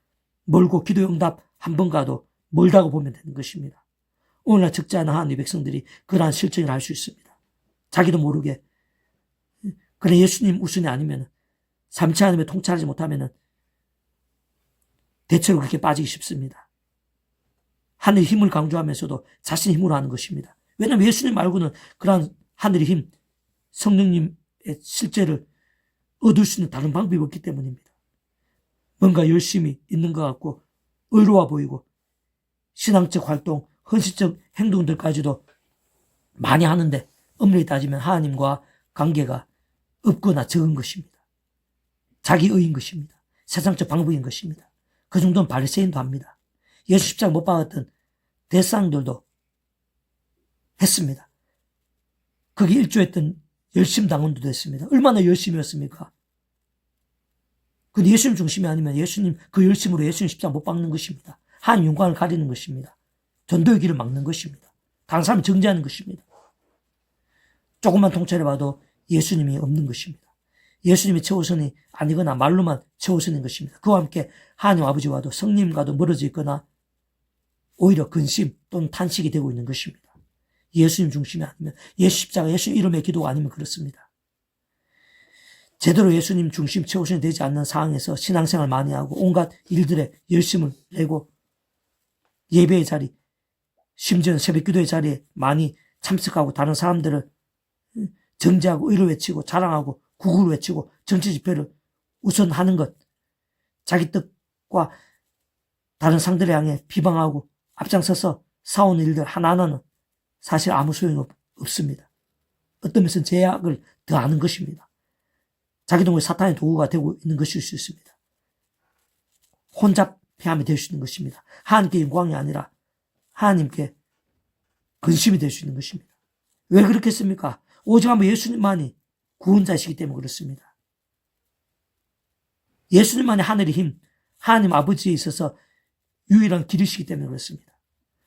멀고 기도 응답 한 번 가도 멀다고 보면 되는 것입니다. 오늘날 적지 않은 하나님의 백성들이 그러한 실정을 알 수 있습니다. 자기도 모르게 그래 예수님 우선이 아니면 삼치 하나님에 통찰하지 못하면 대체로 그렇게 빠지기 쉽습니다. 하늘의 힘을 강조하면서도 자신의 힘으로 하는 것입니다. 왜냐하면 예수님 말고는 그러한 하늘의 힘, 성령님의 실제를 얻을 수 있는 다른 방법이 없기 때문입니다. 뭔가 열심히 있는 것 같고 의로워 보이고 신앙적 활동, 헌신적 행동들까지도 많이 하는데 엄밀히 따지면 하나님과 관계가 없거나 적은 것입니다. 자기의인 것입니다. 세상적 방법인 것입니다. 그 정도는 바리새인도 합니다. 예수 십자가 못 박았던 대상들도 했습니다. 거기 일조했던 열심 당원도 했습니다. 얼마나 열심이었습니까? 근데 예수님 중심이 아니면 예수님 그 열심으로 예수님 십자가 못 박는 것입니다. 하나님 영광을 가리는 것입니다. 전도의 길을 막는 것입니다. 다른 사람을 정죄하는 것입니다. 조금만 통찰해봐도 예수님이 없는 것입니다. 예수님이 최우선이 아니거나 말로만 최우선인 것입니다. 그와 함께 하나님 아버지와도 성령님과도 멀어져 있거나 오히려 근심 또는 탄식이 되고 있는 것입니다. 예수님 중심이 아니면 예수 십자가 예수 이름의 기도가 아니면 그렇습니다. 제대로 예수님 중심 최우선이 되지 않는 상황에서 신앙생활 많이 하고 온갖 일들에 열심을 내고 예배의 자리, 심지어는 새벽기도의 자리에 많이 참석하고 다른 사람들을 정죄하고 의를 외치고 자랑하고 구구를 외치고 정치 집회를 우선하는 것, 자기 뜻과 다른 상대를 향해 비방하고 앞장서서 싸우는 일들 하나하나는 사실 아무 소용이 없습니다. 어떤 면에서는 죄악을 더하는 것입니다. 자기 동의 사탄의 도구가 되고 있는 것일 수 있습니다. 혼잡해함이 될 수 있는 것입니다. 하나님께 영광이 아니라 하나님께 근심이 될 수 있는 것입니다. 왜 그렇겠습니까? 오직 한번 예수님만이 구원자이시기 때문에 그렇습니다. 예수님만이 하늘의 힘, 하나님 아버지에 있어서 유일한 길이시기 때문에 그렇습니다.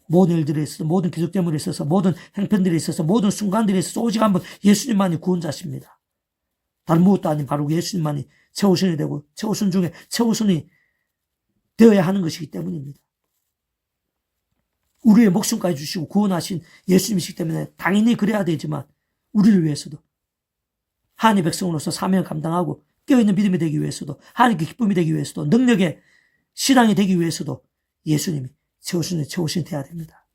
모든 일들에 있어서, 모든 기적점에 있어서, 모든 행편들에 있어서, 모든 순간들에 있어서 오직 한번 예수님만이 구원자십니다. 다른 무엇도 아닌 바로 예수님만이 최우선이 되고 최우선 중에 최우선이 되어야 하는 것이기 때문입니다. 우리의 목숨까지 주시고 구원하신 예수님이시기 때문에 당연히 그래야 되지만 우리를 위해서도 하나님의 백성으로서 사명을 감당하고 깨어있는 믿음이 되기 위해서도 하나님께 기쁨이 되기 위해서도 능력의 신앙이 되기 위해서도 예수님이 최우선이 되어야 됩니다.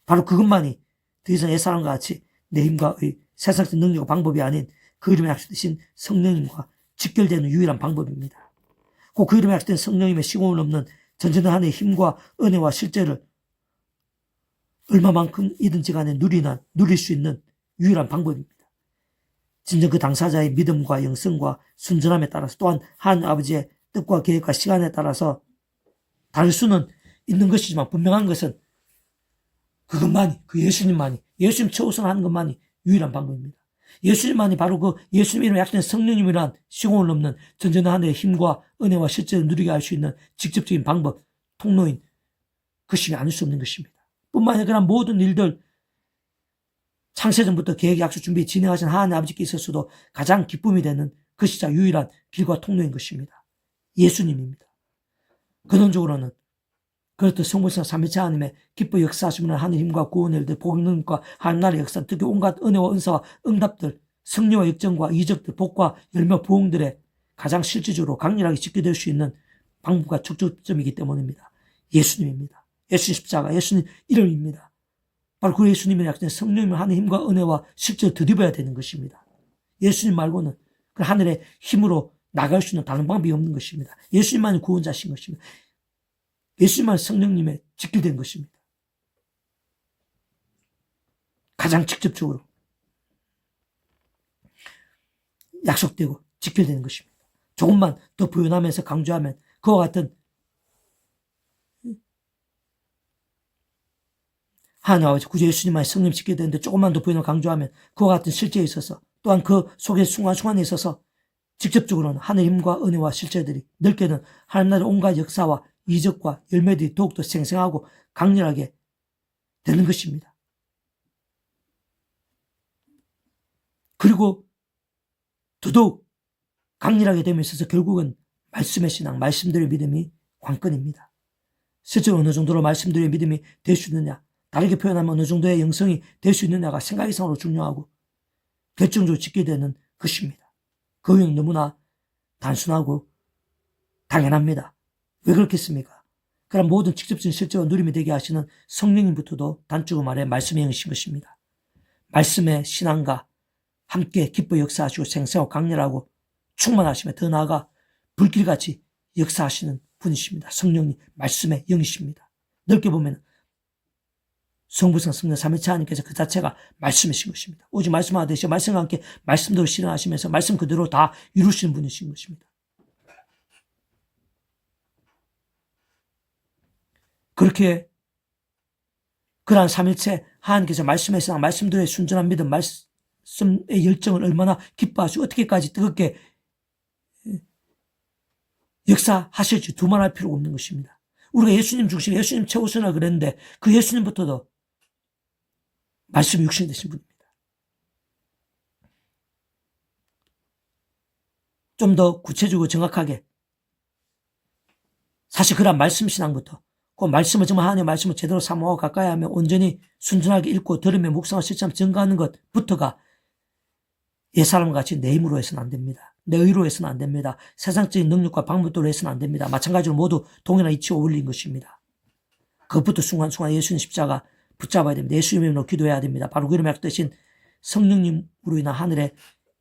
바로 그것만이 더 이상 옛사람과 같이 내 힘과 세상적 능력과 방법이 아닌 그 이름에 약속되신 성령님과 직결되는 유일한 방법입니다. 꼭 그 이름에 약속된 성령님의 시공을 넘는 전전한 하나님의 힘과 은혜와 실제를 얼마만큼이든지 간에 누릴 수 있는 유일한 방법입니다. 진정 그 당사자의 믿음과 영성과 순전함에 따라서 또한 하나님 아버지의 뜻과 계획과 시간에 따라서 다를 수는 있는 것이지만 분명한 것은 그것만이, 그 예수님만이, 예수님 최우선하는 것만이 유일한 방법입니다. 예수님만이 바로 그 예수님 이름에 약속된 성령님이란 시공을 넘는 전전한 하나님의 힘과 은혜와 실제를 누리게 할 수 있는 직접적인 방법, 통로인 것이 아닐 수 없는 것입니다. 뿐만 아니라 그런 모든 일들 창세전부터 계획, 약속, 준비, 진행하신 하나님 아버지께 있어서도 가장 기쁨이 되는 것이자 유일한 길과 통로인 것입니다. 예수님입니다. 근원적으로는 그렇듯 성부성 삼위체 하나님의 기뻐 역사하시면 하나님 힘과 구원의 일들, 복음 능력과 하나님 나라의 역사, 특히 온갖 은혜와 은사와 응답들, 승리와 역정과 이적들, 복과 열매 부흥들의 가장 실질적으로 강렬하게 지켜낼 수 있는 방법과 촉촉점이기 때문입니다. 예수님입니다. 예수님 십자가, 예수님 이름입니다. 바로 그 예수님의 약속된 성령님의 하나님 힘과 은혜와 실제로 드리워야 되는 것입니다. 예수님 말고는 그 하늘의 힘으로 나갈 수 있는 다른 방법이 없는 것입니다. 예수님만이 구원자신 것입니다. 예수님만 성령님의 직결된 것입니다. 가장 직접적으로 약속되고 직결되는 것입니다. 조금만 더 부연하면서 강조하면 그와 같은 하나님 아버지 구주 예수님만이 성령 직결되는데 조금만 더 부연을 강조하면 그와 같은 실제에 있어서 또한 그 속의 순간순간에 있어서 직접적으로는 하늘의 힘과 은혜와 실제들이 넓게는 하나님 나라의 온갖 역사와 이적과 열매들이 더욱더 생생하고 강렬하게 되는 것입니다. 그리고 더더욱 강렬하게 됨에 있어서 결국은 말씀의 신앙, 말씀들의 믿음이 관건입니다. 실제로 어느 정도로 말씀들의 믿음이 될 수 있느냐, 다르게 표현하면 어느 정도의 영성이 될 수 있느냐가 생각 이상으로 중요하고 결정적으로 짓게 되는 것입니다. 그 이유는 너무나 단순하고 당연합니다. 왜 그렇겠습니까? 그럼 모든 직접적인 실제와 누림이 되게 하시는 성령님부터도 단적으로 말해 말씀의 영이신 것입니다. 말씀의 신앙과 함께 기뻐 역사하시고 생생하고 강렬하고 충만하시며 더 나아가 불길같이 역사하시는 분이십니다. 성령님, 말씀의 영이십니다. 넓게 보면 성부성 성령 삼위체 하나님께서 그 자체가 말씀이신 것입니다. 오직 말씀하듯이 말씀과 함께 말씀대로 실행하시면서 말씀 그대로 다 이루시는 분이신 것입니다. 그렇게 그러한 삼일체 하나님께서 말씀의 신앙, 말씀들의 순전한 믿음, 말씀의 열정을 얼마나 기뻐하시고 어떻게까지 뜨겁게 역사하실지 두말할 필요가 없는 것입니다. 우리가 예수님 중심, 예수님 최우선이라 그랬는데 그 예수님부터도 말씀이 육신이 되신 분입니다. 좀 더 구체적이고 정확하게 사실 그러한 말씀 신앙부터 그 말씀을 정말 하나님의 말씀을 제대로 사모하고 가까이 하며 온전히 순전하게 읽고 들으며 묵상하고 실천하며 증거하는 것부터가 옛사람과 같이 내 힘으로 해서는 안 됩니다. 내 의로 해서는 안 됩니다. 세상적인 능력과 방법으로 해서는 안 됩니다. 마찬가지로 모두 동일한 이치와 원리인 것입니다. 그것부터 순간순간 예수님 십자가 붙잡아야 됩니다. 예수님의 이름으로 기도해야 됩니다. 바로 그 이름에 뜻인 성령님으로 인한 하늘의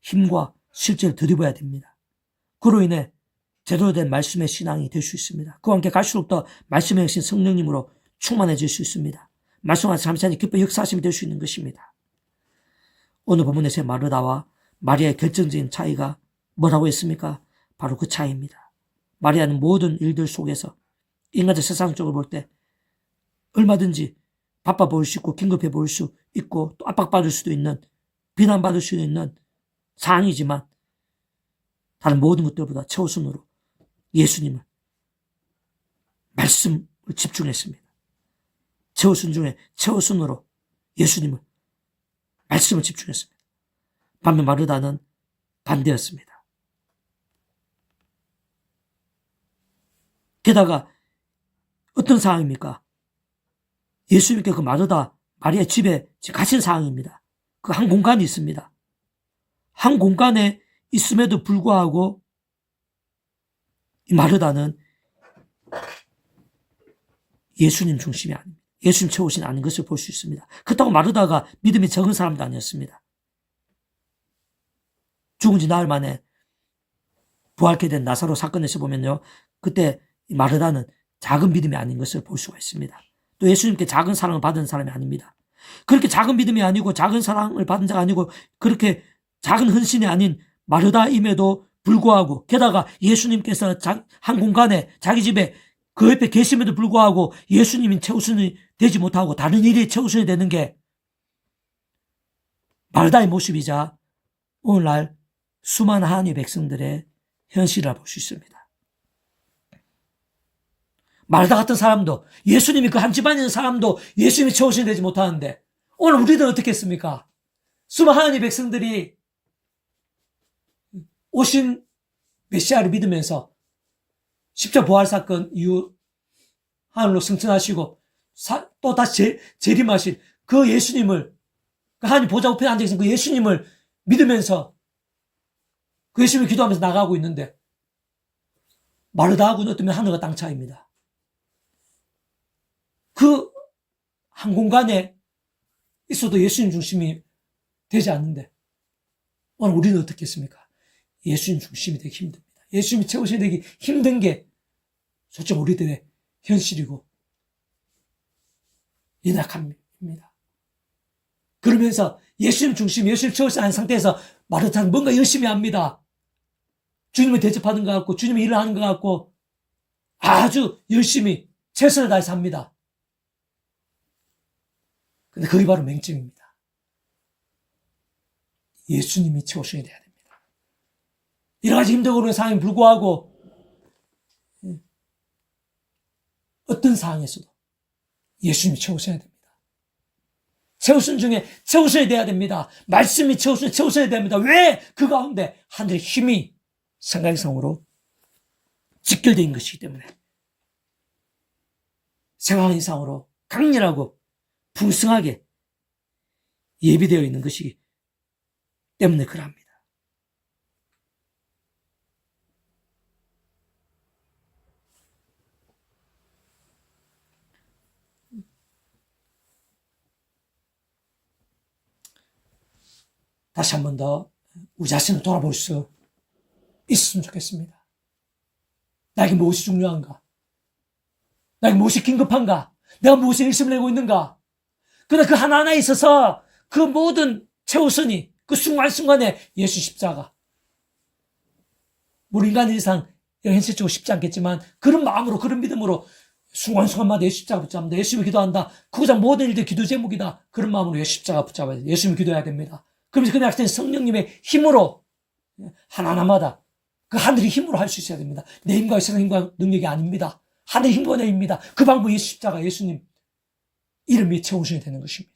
힘과 실제를 드리워야 됩니다. 그로 인해 제대로 된 말씀의 신앙이 될 수 있습니다. 그와 함께 갈수록 더 말씀의신 성령님으로 충만해질 수 있습니다. 말씀 안에서 잠시 기뻐 역사하심이 될 수 있는 것입니다. 오늘 본문에서의 마르다와 마리아의 결정적인 차이가 뭐라고 했습니까? 바로 그 차이입니다. 마리아는 모든 일들 속에서 인간적 세상적으로 볼 때 얼마든지 바빠 보일 수 있고 긴급해 보일 수 있고 또 압박받을 수도 있는 비난받을 수도 있는 상황이지만 다른 모든 것들보다 최우선으로 예수님을 말씀을 집중했습니다. 최우선 중에 최우선으로 예수님을 말씀을 집중했습니다. 반면 마르다는 반대였습니다. 게다가 어떤 상황입니까? 예수님께 그 마리아 집에 가신 상황입니다. 그 한 공간이 있습니다. 한 공간에 있음에도 불구하고 이 마르다는 예수님 중심이 아닙니다. 예수님 최우선이 아닌 것을 볼 수 있습니다. 그렇다고 마르다가 믿음이 적은 사람도 아니었습니다. 죽은 지 나흘 만에 부활케 된 나사로 사건에서 보면요. 그때 마르다는 작은 믿음이 아닌 것을 볼 수가 있습니다. 또 예수님께 작은 사랑을 받은 사람이 아닙니다. 그렇게 작은 믿음이 아니고 작은 사랑을 받은 자가 아니고 그렇게 작은 헌신이 아닌 마르다임에도 불구하고 게다가 예수님께서 한 공간에 자기 집에 그 옆에 계심에도 불구하고 예수님이 최우선이 되지 못하고 다른 일이 최우선이 되는 게 마르다의 모습이자 오늘날 수많은 하나님의 백성들의 현실이라 볼 수 있습니다. 마르다 같은 사람도 예수님이 그 한 집안에 있는 사람도 예수님이 최우선이 되지 못하는데 오늘 우리들은 어떻게 했습니까? 수많은 하나님의 백성들이 오신 메시아를 믿으면서 십자 부활 사건 이후 하늘로 승천하시고 또 다시 재림하신 그 예수님을 그 하나님 보좌 우편에 앉아계신 그 예수님을 믿으면서 그 예수님을 기도하면서 나가고 있는데 마르다하고는 어쩌면 하늘과 땅 차이입니다. 그 한 공간에 있어도 예수님 중심이 되지 않는데 오늘 우리는 어떻게 했습니까? 예수님 중심이 되기 힘듭니다. 예수님이 최우선이 되기 힘든 게 솔직히 우리들의 현실이고 연약함입니다. 그러면서 예수님 중심, 예수님 최우선 한 상태에서 마르다는 뭔가 열심히 합니다. 주님을 대접하는 것 같고 주님의 일을 하는 것 같고 아주 열심히 최선을 다해서 합니다. 근데 그게 바로 맹점입니다. 예수님이 최우선이 돼야 됩니다. 여러 가지 힘들고 그런 상황에 불구하고 어떤 상황에서도 예수님이 최우선이 됩니다. 최우선 중에 최우선이 돼야 됩니다. 말씀이 최우선이 됩니다. 왜? 그 가운데 하늘의 힘이 생각상으로 직결되어 있는 것이기 때문에 생각 이상으로 강렬하고 풍성하게 예비되어 있는 것이기 때문에 그럽니다. 다시 한 번 더 우리 자신을 돌아볼 수 있었으면 좋겠습니다. 나에게 무엇이 중요한가? 나에게 무엇이 긴급한가? 내가 무엇에 일심을 내고 있는가? 그러나 그 하나하나에 있어서 그 모든 최우선이 그 순간순간에 예수 십자가. 우리 인간 일상 현실적으로 쉽지 않겠지만 그런 마음으로 그런 믿음으로 순간순간마다 예수 십자가 붙잡는다. 예수님을 기도한다. 그것은 모든 일들 기도 제목이다. 그런 마음으로 예수 십자가 붙잡아야 돼. 예수님을 기도해야 됩니다. 그러면서 그날 같은 성령님의 힘으로 하나하나마다 그 하늘의 힘으로 할 수 있어야 됩니다. 내 힘과 세상 힘과 능력이 아닙니다. 하늘의 힘과 능력입니다. 그 방법 예수 십자가 예수님 이름이 최우선이 되는 것입니다.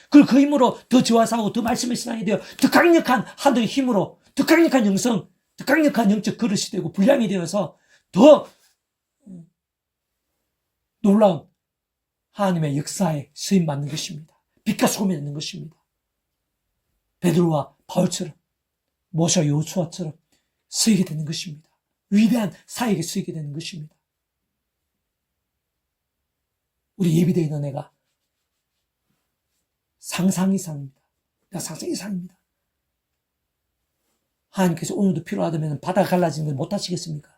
그리고 그 힘으로 더 저하사하고 더 말씀의 신앙이 되어 더 강력한 하늘의 힘으로 더 강력한 영성, 더 강력한 영적 그릇이 되고 분량이 되어서 더 놀라운 하나님의 역사에 쓰임받는 것입니다. 빛과 소금이 되는 것입니다. 베드로와 바울처럼 모세와 여호수아처럼 쓰이게 되는 것입니다. 위대한 사역에 쓰이게 되는 것입니다. 우리 예비된 은혜가 상상 이상입니다. 상상 이상입니다. 하나님께서 오늘도 필요하다면 바다가 갈라지는 걸 못하시겠습니까?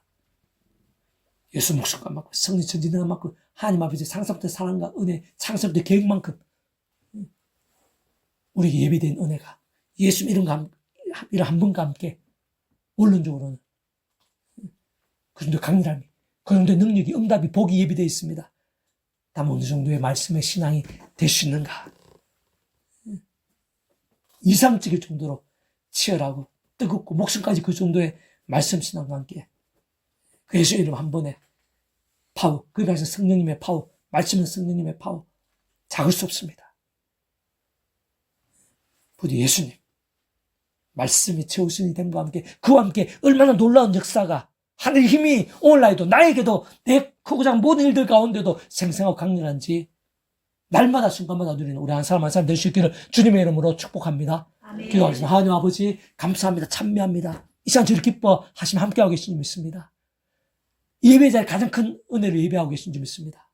예수 목숨과 맞고 성령 전진능과 맞고 하나님 아버지의 상상부터 사랑과 은혜, 창세부터 계획만큼 우리에게 예비된 은혜가 예수 이런 한 분과 함께 원론적으로는 그 정도 강렬함이, 그 정도의 능력이, 응답이, 복이 예비되어 있습니다. 다만 어느 정도의 말씀의 신앙이 될 수 있는가? 이상적일 정도로 치열하고 뜨겁고 목숨까지 그 정도의 말씀 신앙과 함께 그 예수 이름 한 번에 파워, 그 말씀 성령님의 파워, 말씀은 성령님의 파워, 작을 수 없습니다. 부디 예수님, 말씀이 최우선이 됨과 함께 그와 함께 얼마나 놀라운 역사가 하늘의 힘이 오늘날에도 나에게도 내 크고 작은 모든 일들 가운데도 생생하고 강렬한지 날마다 순간마다 누리는 우리 한 사람 한 사람 될 수 있기를 주님의 이름으로 축복합니다. 기도하겠습니다. 하나님 아버지 감사합니다. 찬미합니다. 이 시간 저를 기뻐하시면 함께하고 계신 줄 믿습니다. 예배자의 가장 큰 은혜를 예배하고 계신 줄 믿습니다.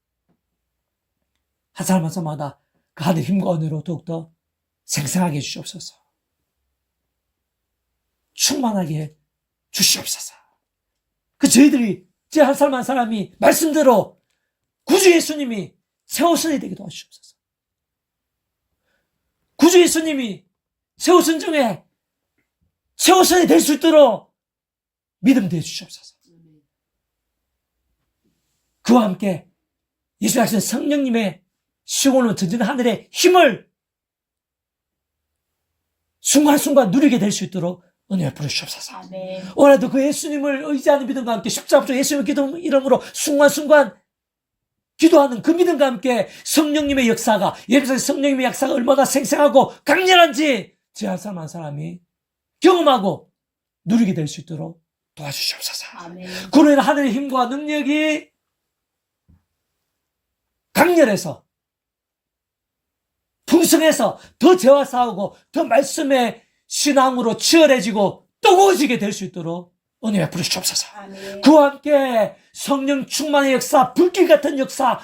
한 사람 한 사람마다 그 하늘의 힘과 은혜로 더욱더 생생하게 해주시옵소서. 충만하게 주시옵소서. 그 저희들이 제 한 사람 한 사람이 말씀대로 구주 예수님이 세우선이 되게 도와주시옵소서. 구주 예수님이 세우선 중에 세우선이 될 수 있도록 믿음 되어 주시옵소서. 그와 함께 예수 하신 성령님의 시고는 전진 하늘의 힘을 순간순간 누리게 될 수 있도록 은혜 베풀어 주시옵소서. 오늘도 그 예수님을 의지하는 믿음과 함께 십자가 앞에 예수님의 기도 이름으로 순간순간 기도하는 그 믿음과 함께 성령님의 역사가, 예루살렘 성령님의 역사가 얼마나 생생하고 강렬한지 제 한 사람 한 사람이 경험하고 누리게 될 수 있도록 도와주시옵소서. 그로 인해 하늘의 힘과 능력이 강렬해서 풍성해서 더 죄와 싸우고 더 말씀의 신앙으로 치열해지고 뜨거워지게 될 수 있도록 은혜 베풀어 주옵소서. 그와 함께 성령 충만의 역사, 불길 같은 역사,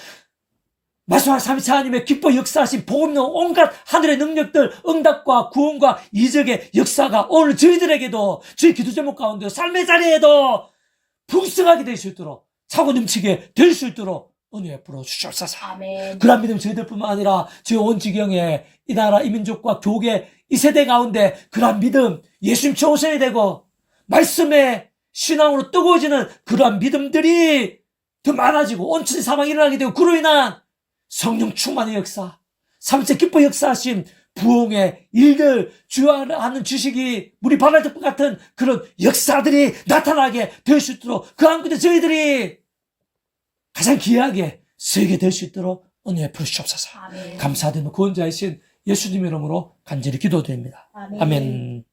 말씀하신 삼위체 하나님의 기뻐 역사하신 복음의 온갖 하늘의 능력들, 응답과 구원과 이적의 역사가 오늘 저희들에게도 저희 기도 제목 가운데 삶의 자리에도 풍성하게 될 수 있도록 차고 넘치게 될 수 있도록 은혜 베풀어 주시옵소서. 그런 믿음 저희들뿐만 아니라 저희 온 지경에 이 나라 이 민족과 교계 이 세대 가운데 그런 믿음 예수님 최우선이 되고 말씀의 신앙으로 뜨거워지는 그러한 믿음들이 더 많아지고 온천지 사망이 일어나게 되고 그로 인한 성령 충만의 역사, 삼체 기뻐 역사하신 부흥의 일들, 주하는 주식이 물이 발할 것 같은 그런 역사들이 나타나게 될 수 있도록 그 한국에 저희들이 가장 귀하게 쓰이게 될 수 있도록 은혜 베풀어 주옵소서. 감사드리며 구원자이신 예수님의 이름으로 간절히 기도드립니다. 아멘.